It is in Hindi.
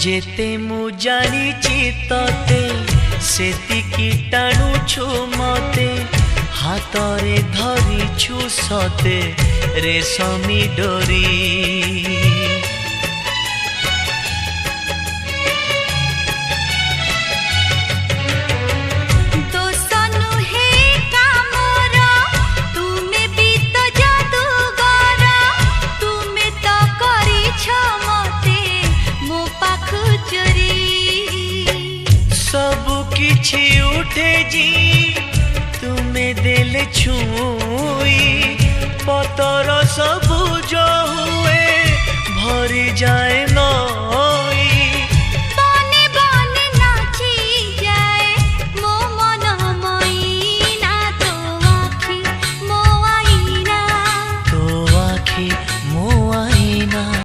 जेते मु जानिची तते सेतिकी टाणुछु मते हातरे धरिछु सते रेशमी डोरी। किछि उठे जी तुम्हें देले छुई पतर सबुज हुए